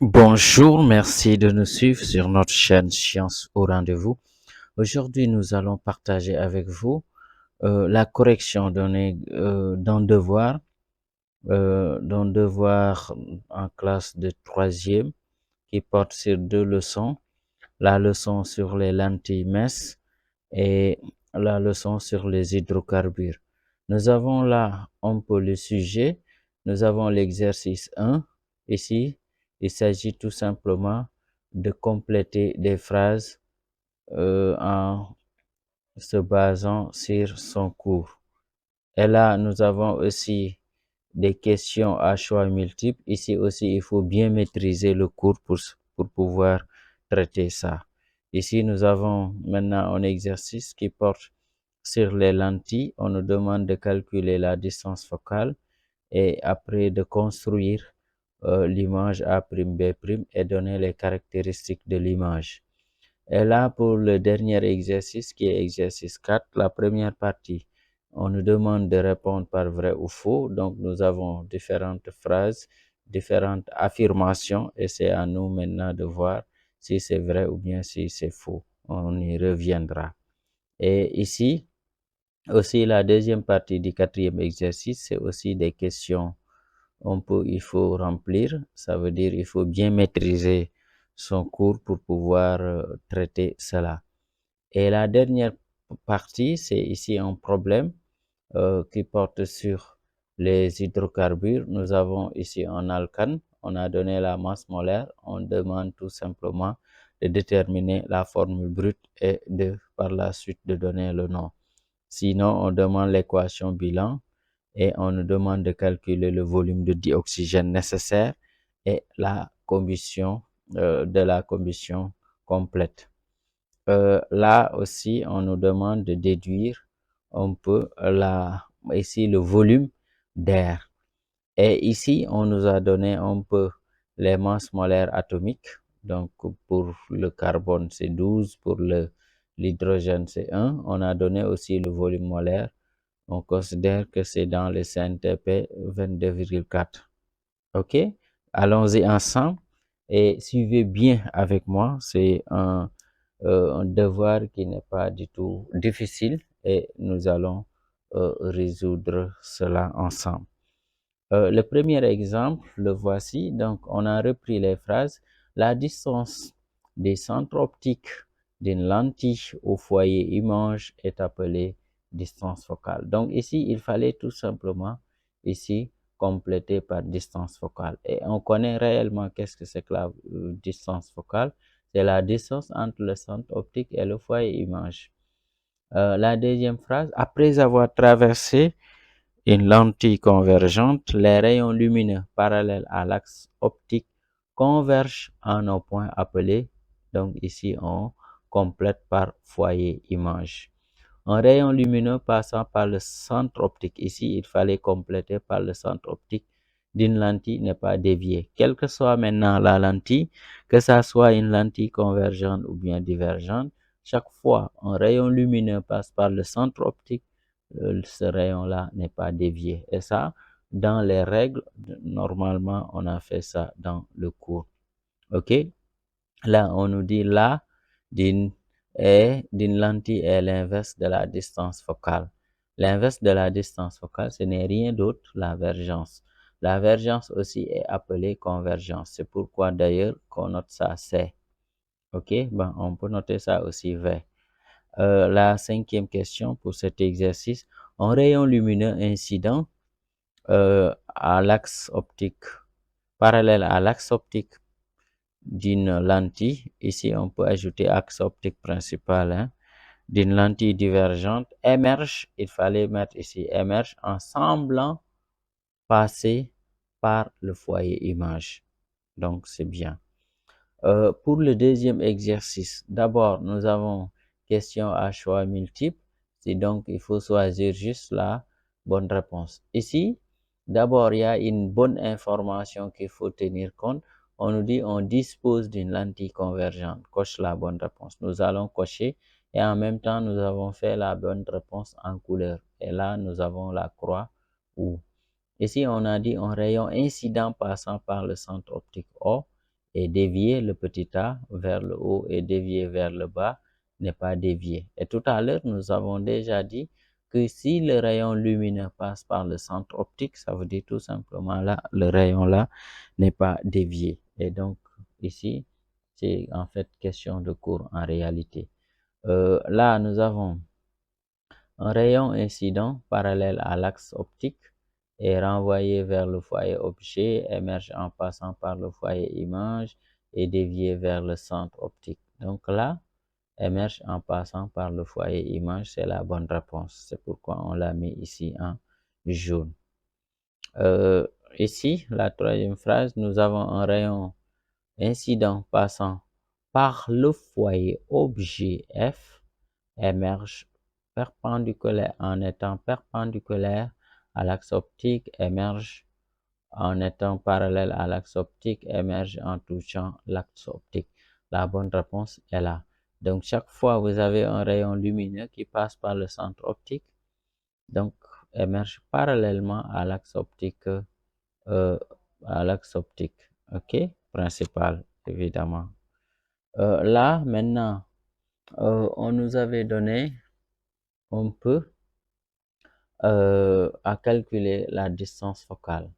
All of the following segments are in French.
Bonjour, merci de nous suivre sur notre chaîne Science au rendez-vous. Aujourd'hui, nous allons partager avec vous la correction d'un devoir en classe de troisième qui porte sur deux leçons, la leçon sur les lentilles minces et la leçon sur les hydrocarbures. Nous avons là un peu le sujet, nous avons l'exercice 1. Ici, il s'agit tout simplement de compléter des phrases en se basant sur son cours. Et là, nous avons aussi des questions à choix multiples. Ici aussi, il faut bien maîtriser le cours pour pouvoir traiter ça. Ici, nous avons maintenant un exercice qui porte sur les lentilles. On nous demande de calculer la distance focale et après de construire l'image A'B' et donner les caractéristiques de l'image. Et là, pour le dernier exercice, qui est exercice 4, la première partie, on nous demande de répondre par vrai ou faux. Donc, nous avons différentes phrases, différentes affirmations, et c'est à nous maintenant de voir si c'est vrai ou bien si c'est faux. On y reviendra. Et ici, aussi, la deuxième partie du quatrième exercice, c'est aussi des questions. Il faut remplir, ça veut dire il faut bien maîtriser son cours pour pouvoir traiter cela. Et la dernière partie, c'est ici un problème qui porte sur les hydrocarbures. Nous avons ici un alcane, on a donné la masse molaire, on demande tout simplement de déterminer la formule brute et par la suite de donner le nom. Sinon, on demande l'équation bilan et on nous demande de calculer le volume de dioxygène nécessaire et la combustion de la combustion complète. Là aussi, on nous demande de déduire un peu ici le volume d'air. Et ici, on nous a donné un peu les masses molaires atomiques. Donc, pour le carbone, c'est 12, pour l'hydrogène, c'est 1. On a donné aussi le volume molaire. On considère que c'est dans le CNTP 22,4. OK? Allons-y ensemble et suivez bien avec moi. C'est un devoir qui n'est pas du tout difficile et nous allons résoudre cela ensemble. Le premier exemple, le voici. Donc, on a repris les phrases. La distance des centres optiques d'une lentille au foyer image est appelée distance focale. Donc, ici, il fallait tout simplement, ici, compléter par distance focale. Et on connaît réellement qu'est-ce que c'est que la distance focale. C'est la distance entre le centre optique et le foyer image. La deuxième phrase, après avoir traversé une lentille convergente, les rayons lumineux parallèles à l'axe optique convergent en un point appelé, donc ici on complète par foyer image. Un rayon lumineux passant par le centre optique, ici il fallait compléter par le centre optique d'une lentille n'est pas dévié. Quelle que soit maintenant la lentille, que ça soit une lentille convergente ou bien divergente, chaque fois un rayon lumineux passe par le centre optique, ce rayon-là n'est pas dévié. Et ça, dans les règles, normalement, on a fait ça dans le cours. OK? Là, on nous dit là, d'une d'une lentille est l'inverse de la distance focale. L'inverse de la distance focale, ce n'est rien d'autre, la vergence. La vergence aussi est appelée convergence. C'est pourquoi d'ailleurs qu'on note ça C. OK? Ben, on peut noter ça aussi V. La cinquième question pour cet exercice, un rayon lumineux incident à l'axe optique, parallèle à l'axe optique d'une lentille, ici on peut ajouter axe optique principal, hein, d'une lentille divergente, émerge, il fallait mettre ici émerge en semblant passer par le foyer image. Donc c'est bien. Pour le deuxième exercice, d'abord, nous avons question à choix multiple. C'est donc, il faut choisir juste la bonne réponse. Ici, d'abord, il y a une bonne information qu'il faut tenir compte. On nous dit on dispose d'une lentille convergente. Coche la bonne réponse. Nous allons cocher et en même temps, nous avons fait la bonne réponse en couleur. Et là, nous avons la croix ou. Ici, on a dit un rayon incident passant par le centre optique O. est dévié, le petit a vers le haut est dévié vers le bas, n'est pas dévié. Et tout à l'heure, nous avons déjà dit que si le rayon lumineux passe par le centre optique, ça veut dire tout simplement là, le rayon là n'est pas dévié. Et donc, ici, c'est en fait question de cours en réalité. Là, nous avons un rayon incident parallèle à l'axe optique est renvoyé vers le foyer objet, émerge en passant par le foyer image et dévié vers le centre optique. Donc là, émerge en passant par le foyer image, c'est la bonne réponse. C'est pourquoi on l'a mis ici en jaune. Ici, la troisième phrase, nous avons un rayon incident passant par le foyer objet F émerge perpendiculaire en étant perpendiculaire à l'axe optique, émerge en étant parallèle à l'axe optique, émerge en touchant l'axe optique. La bonne réponse est là. Donc, chaque fois, vous avez un rayon lumineux qui passe par le centre optique, donc émerge parallèlement à l'axe optique, ok, principal, évidemment. Là, maintenant, on nous avait donné, on peut à calculer la distance focale.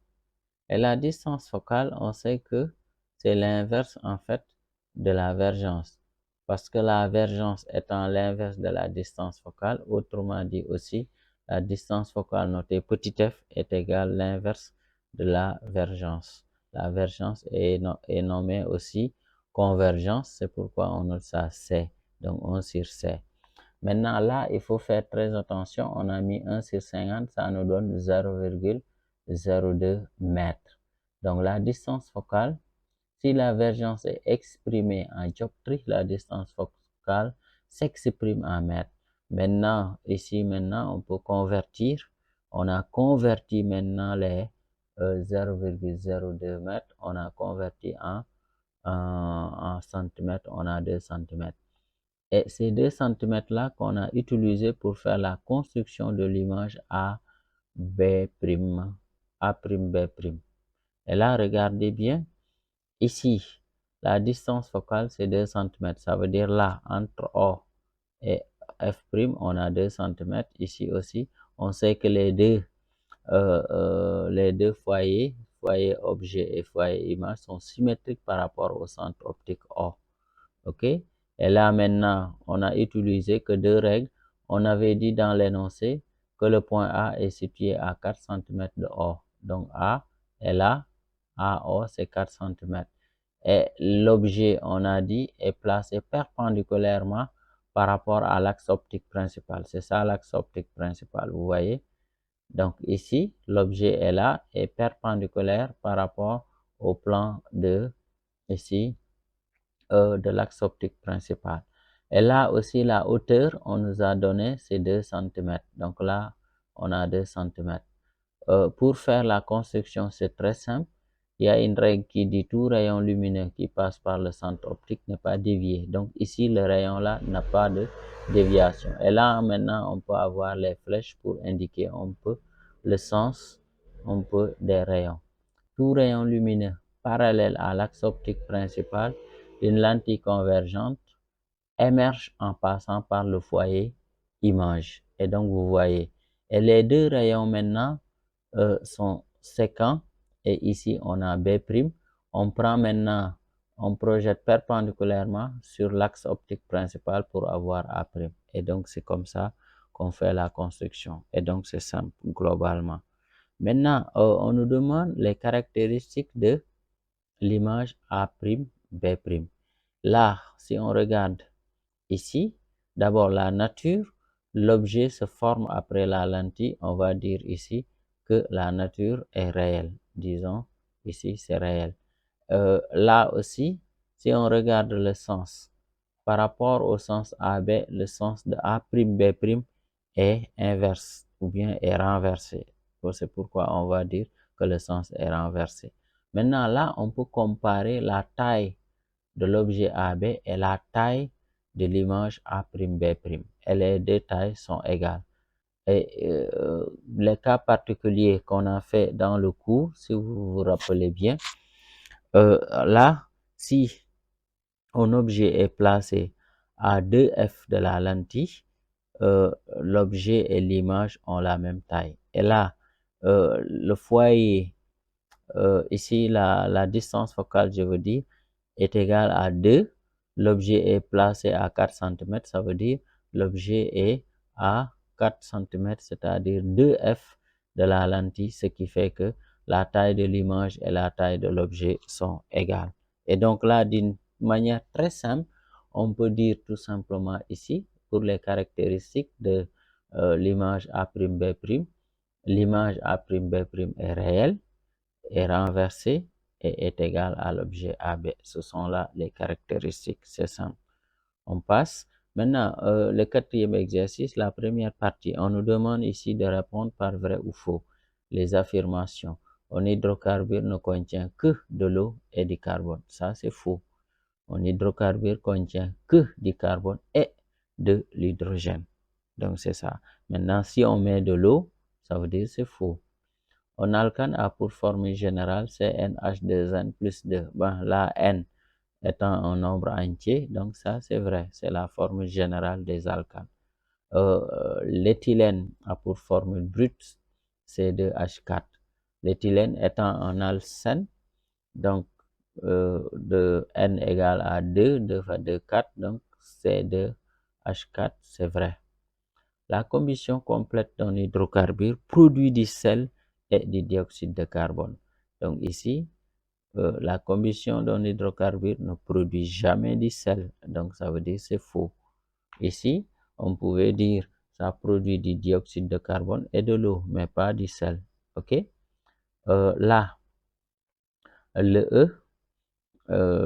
Et la distance focale, on sait que c'est l'inverse en fait de la vergence. Parce que la vergence étant l'inverse de la distance focale, autrement dit aussi, la distance focale notée petit f est égale l'inverse de la vergence. La vergence est nommée aussi convergence, c'est pourquoi on note ça C, donc 1 sur C. Maintenant, là, il faut faire très attention. On a mis 1 sur 50, ça nous donne 0,02 mètres. Donc, la distance focale, si la vergence est exprimée en dioptrie, la distance focale s'exprime en mètres. Maintenant, ici, on peut convertir. On a converti maintenant les 0,02 mètres. On a converti en centimètres. On a 2 centimètres. Et ces 2 centimètres-là qu'on a utilisés pour faire la construction de l'image A', A'B'. Et là, regardez bien, ici, la distance focale, c'est 2 centimètres. Ça veut dire là, entre O et F', on a 2 centimètres. Ici aussi, on sait que les deux foyers, foyer objet et foyer image, sont symétriques par rapport au centre optique O. OK? Et là, maintenant, on a utilisé que 2 règles. On avait dit dans l'énoncé que le point A est situé à 4 cm de O. Donc, A est là. AO, c'est 4 cm. Et l'objet, on a dit, est placé perpendiculairement par rapport à l'axe optique principal. C'est ça l'axe optique principal, vous voyez? Donc, ici, l'objet est là et perpendiculaire par rapport au plan ici, de l'axe optique principal. Et là aussi, la hauteur, on nous a donné, c'est 2 cm. Donc là, on a 2 cm. Pour faire la construction, c'est très simple. Il y a une règle qui dit tout rayon lumineux qui passe par le centre optique n'est pas dévié. Donc ici, le rayon là n'a pas de déviation. Et là, maintenant, on peut avoir les flèches pour indiquer le sens des rayons. Tout rayon lumineux parallèle à l'axe optique principal d'une lentille convergente émerge en passant par le foyer image. Et donc, vous voyez, et les deux rayons maintenant sont séquents. Et ici, on a B'. On prend maintenant, on projette perpendiculairement sur l'axe optique principal pour avoir A'. Et donc, c'est comme ça qu'on fait la construction. Et donc, c'est simple globalement. Maintenant, on nous demande les caractéristiques de l'image A'B'. Là, si on regarde ici, d'abord la nature, l'objet se forme après la lentille. On va dire ici que la nature est réelle. Disons, ici, c'est réel. Là aussi, si on regarde le sens, par rapport au sens AB, le sens de A'B' est inverse ou bien est renversé. C'est pourquoi on va dire que le sens est renversé. Maintenant, là, on peut comparer la taille de l'objet AB et la taille de l'image A'B'. Et les deux tailles sont égales. Et les cas particuliers qu'on a fait dans le cours, si vous vous rappelez bien, là, si un objet est placé à 2f de la lentille, l'objet et l'image ont la même taille. Et là, le foyer, ici, la distance focale, je veux dire, est égale à 2. L'objet est placé à 4 cm, ça veut dire l'objet est à 4 cm, c'est-à-dire 2f de la lentille, ce qui fait que la taille de l'image et la taille de l'objet sont égales. Et donc là, d'une manière très simple, on peut dire tout simplement ici, pour les caractéristiques de l'image A'B', l'image A'B' est réelle, est renversée et est égale à l'objet AB. Ce sont là les caractéristiques, c'est simple. On passe. Maintenant, le quatrième exercice, la première partie, on nous demande ici de répondre par vrai ou faux. Les affirmations. Un hydrocarbure ne contient que de l'eau et du carbone. Ça, c'est faux. Un hydrocarbure contient que du carbone et de l'hydrogène. Donc, c'est ça. Maintenant, si on met de l'eau, ça veut dire c'est faux. Un alcane a pour formule générale CnH2n plus 2. Ben, là, N étant un nombre entier, donc ça c'est vrai, c'est la formule générale des alcanes. L'éthylène a pour formule brute C2H4. L'éthylène étant un alcène, donc de N égale à 2, 2 fois 2, 4, donc C2H4, c'est vrai. La combustion complète d'un hydrocarbure produit du sel et du dioxyde de carbone. Donc ici, la combustion d'un hydrocarbure ne produit jamais du sel. Donc ça veut dire c'est faux. Ici, on pouvait dire ça produit du dioxyde de carbone et de l'eau, mais pas du sel. OK? Là, le E,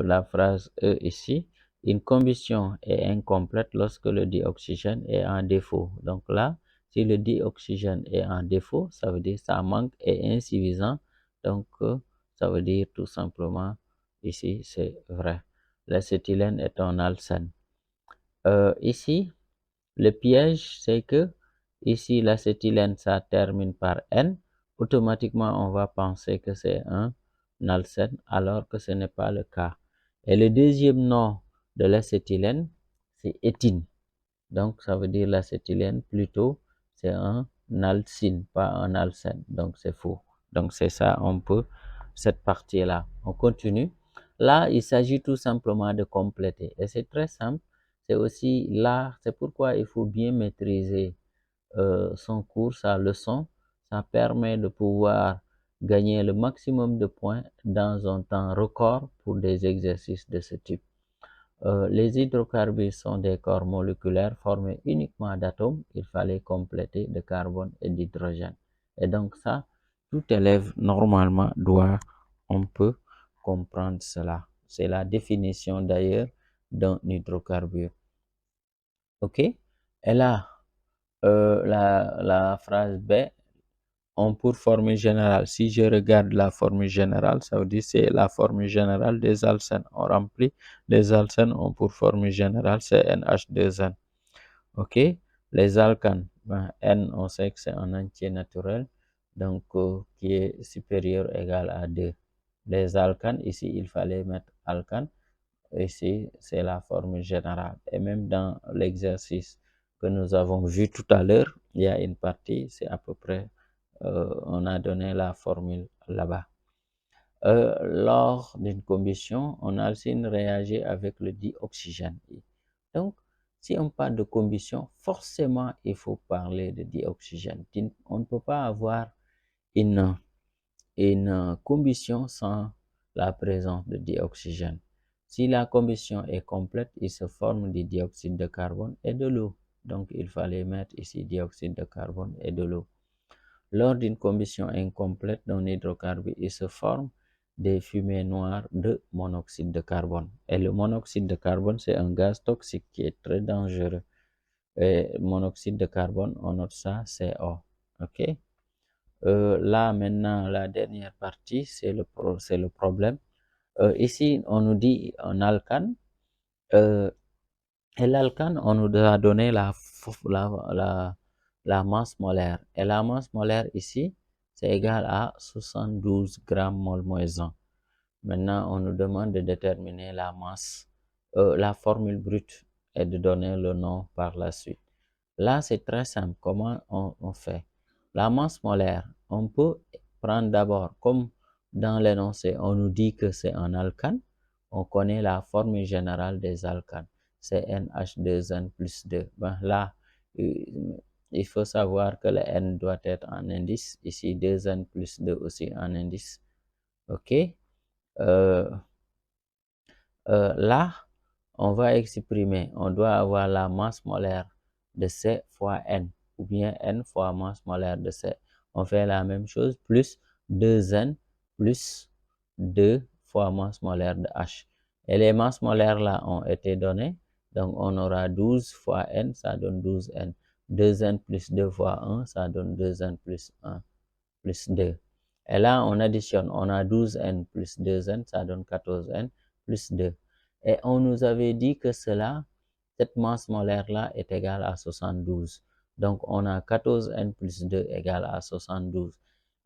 la phrase E ici, une combustion est incomplète lorsque le dioxygène est en défaut. Donc là, si le dioxygène est en défaut, ça veut dire ça manque et insuffisant. Donc, ça veut dire tout simplement, ici, c'est vrai. L'acétylène est un alcène. Ici, le piège, c'est que ici, l'acétylène, ça termine par N. Automatiquement, on va penser que c'est un alcène, alors que ce n'est pas le cas. Et le deuxième nom de l'acétylène, c'est éthine. Donc, ça veut dire l'acétylène, plutôt, c'est un alcyne, pas un alcène. Donc, c'est faux. Donc, c'est ça, on peut, cette partie-là. On continue. Là, il s'agit tout simplement de compléter. Et c'est très simple. C'est aussi là, c'est pourquoi il faut bien maîtriser son cours, sa leçon. Ça permet de pouvoir gagner le maximum de points dans un temps record pour des exercices de ce type. Les hydrocarbures sont des corps moléculaires formés uniquement d'atomes. Il fallait compléter de carbone et d'hydrogène. Et donc ça, tout élève normalement doit, on peut comprendre cela. C'est la définition d'ailleurs d'un hydrocarbure. OK? Et là, la phrase B, on pour formule générale. Si je regarde la formule générale, ça veut dire c'est la formule générale des alcènes. On remplit les alcènes, on pour formule générale, c'est NH2N. OK? Les alcanes, ben, N, on sait que c'est un entier naturel, donc qui est supérieur ou égal à 2. Les alcanes, ici, il fallait mettre alcane. Ici, c'est la formule générale. Et même dans l'exercice que nous avons vu tout à l'heure, il y a une partie, c'est à peu près, on a donné la formule là-bas. Lors d'une combustion, un alcyne réagit avec le dioxygène. Donc, si on parle de combustion, forcément, il faut parler de dioxygène. On ne peut pas avoir une combustion sans la présence de dioxygène. Si la combustion est complète, il se forme du dioxyde de carbone et de l'eau. Donc, il fallait mettre ici dioxyde de carbone et de l'eau. Lors d'une combustion incomplète d'un hydrocarbure, il se forme des fumées noires de monoxyde de carbone. Et le monoxyde de carbone, c'est un gaz toxique qui est très dangereux. Et monoxyde de carbone, on note ça, CO. OK? Là, maintenant, la dernière partie, c'est le problème. Ici, on nous dit un alcane. Et l'alcane, on nous a donné la masse molaire. Et la masse molaire ici, c'est égal à 72 grammes mol moins 1. Maintenant, on nous demande de déterminer la masse, la formule brute et de donner le nom par la suite. Là, c'est très simple. Comment on fait? La masse molaire, on peut prendre d'abord, comme dans l'énoncé, on nous dit que c'est un alcane, on connaît la formule générale des alcanes. C'est NH2N plus 2. Ben, là, il faut savoir que le N doit être en indice. Ici, 2N plus 2 aussi en indice. OK? Euh, Là, on va exprimer, on doit avoir la masse molaire de C fois N, ou bien N fois masse molaire de C. On fait la même chose, plus 2N plus 2 fois masse molaire de H. Et les masses molaires là ont été données, donc on aura 12 fois N, ça donne 12N. 2N plus 2 fois 1, ça donne 2N plus 1 plus 2. Et là, on additionne, on a 12N plus 2N, ça donne 14N plus 2. Et on nous avait dit que cette masse molaire-là est égale à 72. Donc, on a 14N plus 2 égale à 72.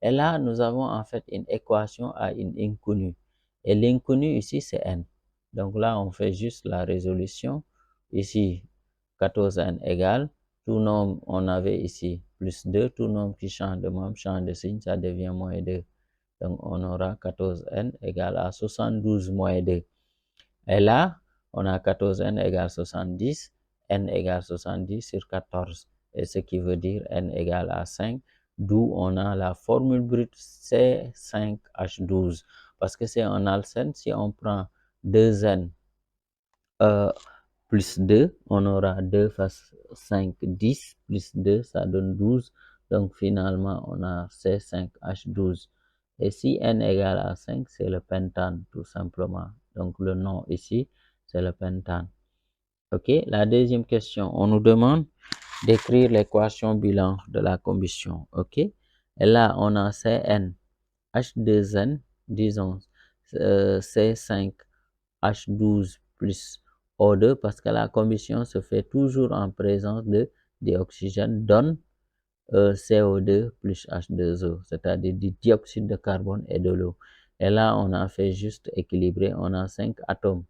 Et là, nous avons en fait une équation à une inconnue. Et l'inconnu ici, c'est N. Donc là, on fait juste la résolution. Ici, 14N égale tout nombre, on avait ici plus 2, tout nombre qui change de membre, change de signe, ça devient moins 2. Donc, on aura 14N égale à 72 moins 2. Et là, on a 14N égale 70, N égale 70 sur 14. Et ce qui veut dire N égale à 5, d'où on a la formule brute C5H12. Parce que c'est un alcène, si on prend 2N plus 2, on aura 2 fois 5, 10, plus 2, ça donne 12. Donc finalement, on a C5H12. Et si n égale à 5, c'est le pentane, tout simplement. Donc le nom ici, c'est le pentane. OK, la deuxième question, on nous demande d'écrire l'équation bilan de la combustion. OK, et là, on a Cn, H2N, disons C5H12 plus O2 parce que la combustion se fait toujours en présence de dioxygène donne CO2 plus H2O, c'est-à-dire du dioxyde de carbone et de l'eau. Et là, on a fait juste équilibrer, on a 5 atomes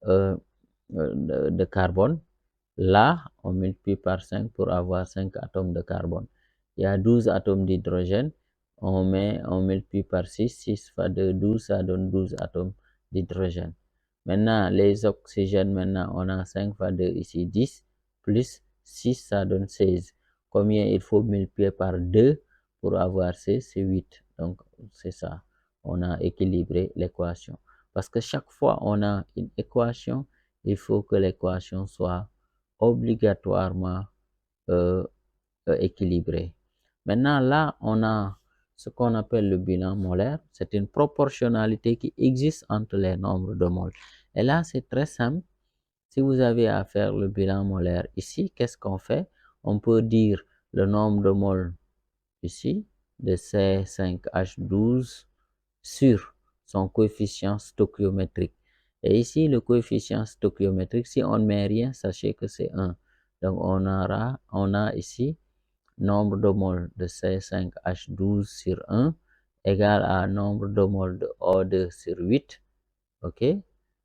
de carbone. Là, on multiplie par 5 pour avoir 5 atomes de carbone. Il y a 12 atomes d'hydrogène, on multiplie par 6, 6 fois 2, 12, ça donne 12 atomes d'hydrogène. Maintenant, les oxygènes, maintenant, on a 5 fois 2 ici, 10, plus 6, ça donne 16. Combien il faut multiplier par 2 pour avoir 16? C'est 8. Donc, c'est ça. On a équilibré l'équation. Parce que chaque fois on a une équation, il faut que l'équation soit obligatoirement équilibrée. Maintenant, là, on a ce qu'on appelle le bilan molaire. C'est une proportionnalité qui existe entre les nombres de moles. Et là, c'est très simple. Si vous avez à faire le bilan molaire ici, qu'est-ce qu'on fait? On peut dire le nombre de moles ici de C5H12 sur son coefficient stoichiométrique. Et ici, le coefficient stoichiométrique, si on ne met rien, sachez que c'est 1. Donc, on a ici nombre de moles de C5H12 sur 1 égale à nombre de moles de O2 sur 8, OK,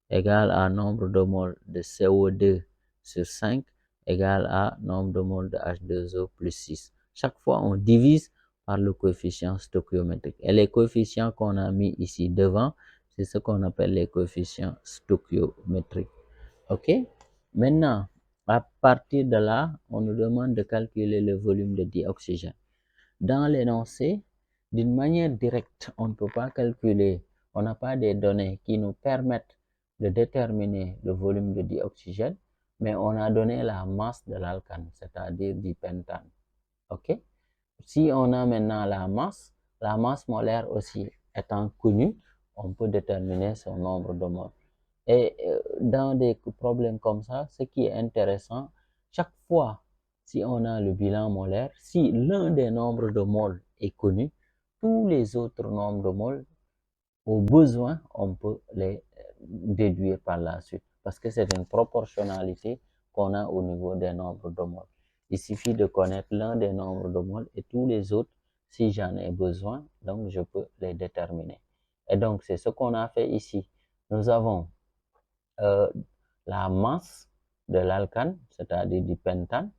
égale à nombre de moles de CO2 sur 5 égale à nombre de moles de H2O plus 6. Chaque fois, on divise par le coefficient stoichiométrique. Et les coefficients qu'on a mis ici devant, c'est ce qu'on appelle les coefficients stoichiométriques. OK? Maintenant, à partir de là, on nous demande de calculer le volume de dioxygène. Dans l'énoncé, d'une manière directe, on ne peut pas calculer, on n'a pas des données qui nous permettent de déterminer le volume de dioxygène, mais on a donné la masse de l'alcane, c'est-à-dire du pentane. OK? Si on a maintenant la masse molaire aussi étant connue, on peut déterminer son nombre de moles. Et dans des problèmes comme ça, ce qui est intéressant, chaque fois, si on a le bilan molaire, si l'un des nombres de moles est connu, tous les autres nombres de moles, au besoin, on peut les déduire par la suite. Parce que c'est une proportionnalité qu'on a au niveau des nombres de moles. Il suffit de connaître l'un des nombres de moles et tous les autres, si j'en ai besoin, donc je peux les déterminer. Et donc, c'est ce qu'on a fait ici. Nous avons euh, la masse de l'alcane, c'est-à-dire du pentane.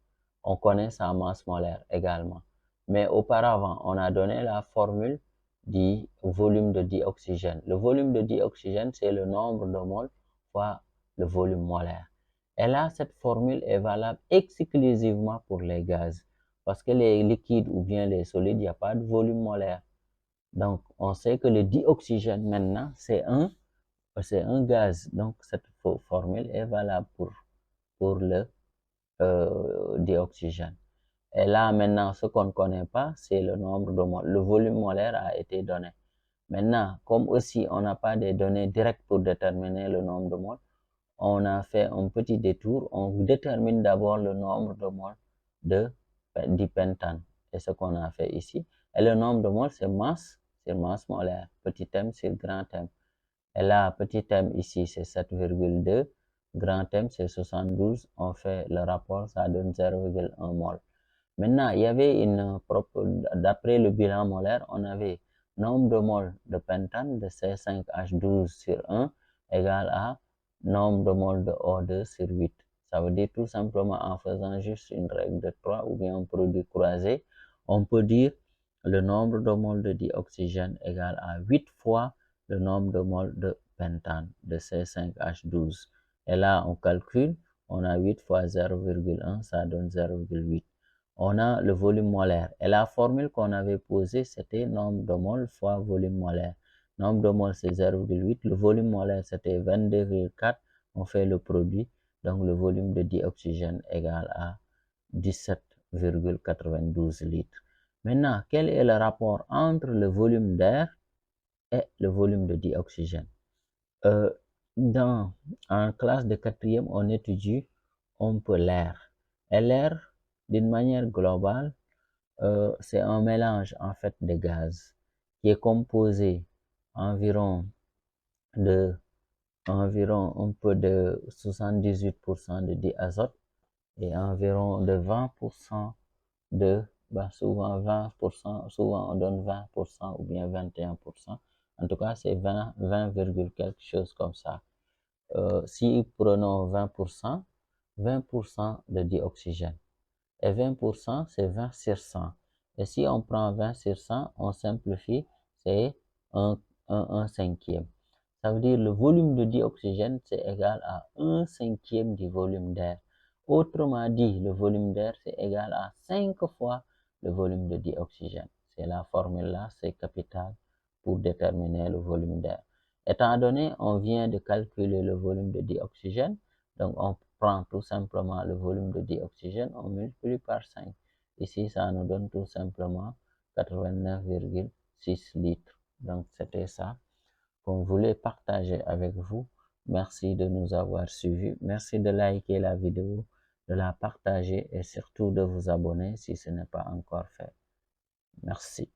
On connaît sa masse molaire également. Mais auparavant, on a donné la formule du volume de dioxygène. Le volume de dioxygène, c'est le nombre de moles fois le volume molaire. Et là, cette formule est valable exclusivement pour les gaz. Parce que les liquides ou bien les solides, il n'y a pas de volume molaire. Donc, on sait que le dioxygène, maintenant, c'est un gaz. Donc, cette formule est valable pour le dioxygène. Et là, maintenant, ce qu'on ne connaît pas, c'est le nombre de moles. Le volume molaire a été donné. Maintenant, comme aussi on n'a pas des données directes pour déterminer le nombre de moles, on a fait un petit détour. On détermine d'abord le nombre de moles du pentane. Et ce qu'on a fait ici. Et le nombre de moles, c'est masse molaire. Petit m sur grand m. Et là, petit m ici, c'est 7,2. Grand M, c'est 72. On fait le rapport, ça donne 0,1 mol. Maintenant, il y avait d'après le bilan molaire, on avait nombre de moles de pentane de C5H12 sur 1 égale à nombre de moles de O2 sur 8. Ça veut dire tout simplement en faisant juste une règle de 3 ou bien un produit croisé, on peut dire le nombre de moles de dioxygène égale à 8 fois le nombre de moles de pentane de C5H12. Et là, on calcule, on a 8 fois 0,1, ça donne 0,8. On a le volume molaire. Et la formule qu'on avait posée, c'était nombre de moles fois volume molaire. Nombre de moles, c'est 0,8. Le volume molaire, c'était 22,4. On fait le produit. Donc, le volume de dioxygène égale à 17,92 litres. Maintenant, quel est le rapport entre le volume d'air et le volume de dioxygène? En classe de quatrième, on étudie un peu l'air. Et l'air, d'une manière globale, c'est un mélange en fait de gaz qui est composé environ un peu de 78% de diazote et environ de 20% souvent 20%, souvent on donne 20% ou bien 21%. En tout cas, c'est 20, quelque chose comme ça. Si prenons 20%, 20% de dioxygène. Et 20%, c'est 20 sur 100. Et si on prend 20 sur 100, on simplifie, c'est un cinquième. Ça veut dire le volume de dioxygène, c'est égal à 1/5 du volume d'air. Autrement dit, le volume d'air, c'est égal à 5 fois le volume de dioxygène. C'est la formule-là, c'est capital pour déterminer le volume d'air. Étant donné, on vient de calculer le volume de dioxygène, donc on prend tout simplement le volume de dioxygène, on multiplie par 5. Ici, ça nous donne tout simplement 89,6 litres. Donc, c'était ça qu'on voulait partager avec vous. Merci de nous avoir suivis. Merci de liker la vidéo, de la partager et surtout de vous abonner si ce n'est pas encore fait. Merci.